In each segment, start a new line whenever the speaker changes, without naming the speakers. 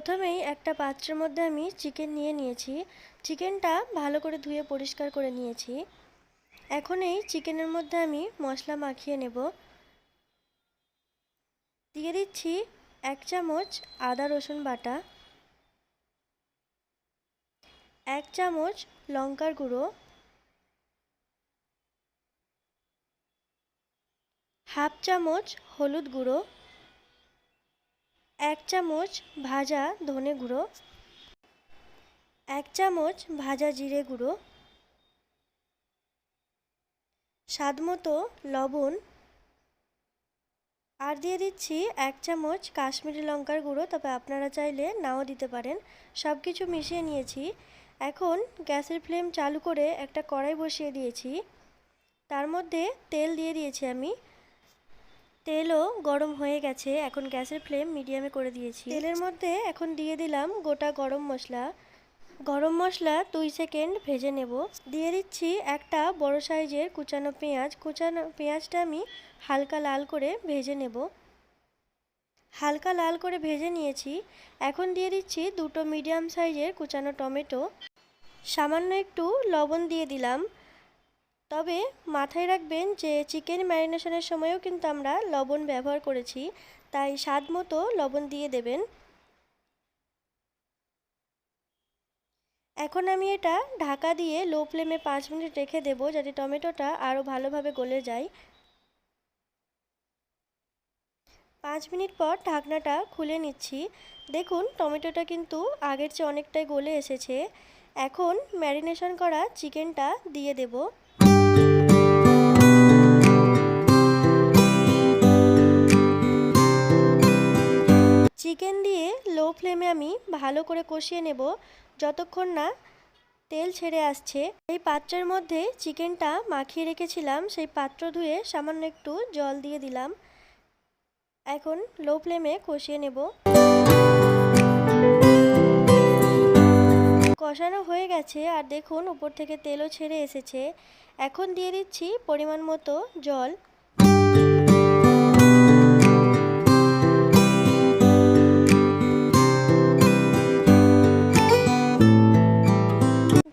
প্রথমেই একটা পাত্রের মধ্যে আমি চিকেন নিয়ে নিয়েছি। চিকেনটা ভালো করে ধুয়ে পরিষ্কার করে নিয়েছি। এখন এই চিকেনের মধ্যে আমি মশলা মাখিয়ে নেব। দিয়ে দিচ্ছি 1 চামচ আদা রসুন বাটা, 1 চামচ লঙ্কার গুঁড়ো, হাফ চামচ হলুদ গুঁড়ো, 1 চামচ ভাজা ধনে গুঁড়ো, 1 চামচ ভাজা জিরে গুঁড়ো, স্বাদমতো লবণ, আর দিয়ে দিচ্ছি 1 চামচ কাশ্মীরি লঙ্কার গুঁড়ো, তবে আপনারা চাইলে নাও দিতে পারেন। সব কিছু মিশিয়ে নিয়েছি। এখন গ্যাসের ফ্লেম চালু করে একটা কড়াই বসিয়ে দিয়েছি। তার মধ্যে তেল দিয়ে দিয়েছি আমি। তেলও গরম হয়ে গেছে। এখন গ্যাসের ফ্লেম মিডিয়ামে করে দিয়েছি। তেলের মধ্যে এখন দিয়ে দিলাম গোটা গরম মশলা। গরম মশলা 2 সেকেন্ড ভেজে নেব। দিয়ে দিচ্ছি একটা বড় সাইজের কুচানো পেঁয়াজ। কুচানো পেঁয়াজটা আমি হালকা লাল করে ভেজে নেব। হালকা লাল করে ভেজে নিয়েছি। এখন দিয়ে দিচ্ছি 2টো মিডিয়াম সাইজের কুচানো টমেটো। সামান্য একটু লবণ দিয়ে দিলাম। তবে মাথায় রাখবেন যে চিকেন ম্যারিনেশনের সময়ও কিন্তু আমরা লবণ ব্যবহার করেছি, তাই স্বাদ মতো লবণ দিয়ে দেবেন। এখন আমি এটা ঢাকা দিয়ে লো ফ্লেমে 5 মিনিট রেখে দেব, যাতে টমেটোটা আরও ভালোভাবে গলে যায়। 5 মিনিট পর ঢাকনাটা খুলে নিচ্ছি। দেখুন টমেটোটা কিন্তু আগের চেয়ে অনেকটাই গলে এসেছে। এখন ম্যারিনেশন করা চিকেনটা দিয়ে দেব। চিকেন দিয়ে লো ফ্লেমে আমি ভালো করে কষিয়ে নেব যতক্ষণ না তেল ছেড়ে আসছে। এই পাত্রের মধ্যে চিকেনটা মাখিয়ে রেখেছিলাম, সেই পাত্র ধুয়ে সামান্য একটু জল দিয়ে দিলাম। এখন লো ফ্লেমে কষিয়ে নেব। কষানো হয়ে গেছে আর দেখুন উপর থেকে তেলও ছেড়ে এসেছে। এখন দিয়ে দিচ্ছি পরিমাণ মতো জল।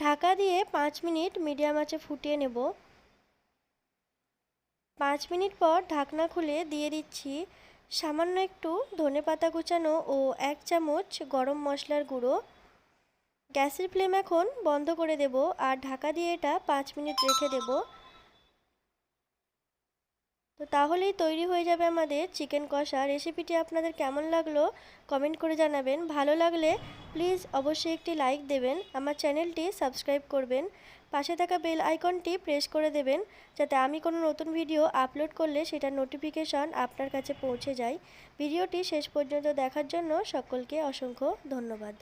ঢাকা দিয়ে 5 মিনিট মিডিয়াম আঁচে ফুটিয়ে নেব। 5 মিনিট পর ঢাকনা খুলে দিয়ে দিচ্ছি সামান্য একটু ধনেপাতা কুচানো ও 1 চামচ গরম মশলার গুঁড়ো। গ্যাসের ফ্লেম এখন বন্ধ করে দেব আর ঢাকা দিয়ে এটা 5 মিনিট রেখে দেব। তো তাহলেই তৈরি হয়ে যাবে আমাদের চিকেন কষা। রেসিপিটি আপনাদের কেমন লাগলো কমেন্ট করে জানাবেন। ভালো লাগলে প্লিজ অবশ্যই একটি লাইক দেবেন। আমার চ্যানেলটি সাবস্ক্রাইব করবেন। পাশে থাকা বেল আইকনটি প্রেস করে দেবেন, যাতে আমি কোনো নতুন ভিডিও আপলোড করলে সেটার নোটিফিকেশন আপনার কাছে পৌঁছে যায়। ভিডিওটি শেষ পর্যন্ত দেখার জন্য সকলকে অসংখ্য ধন্যবাদ।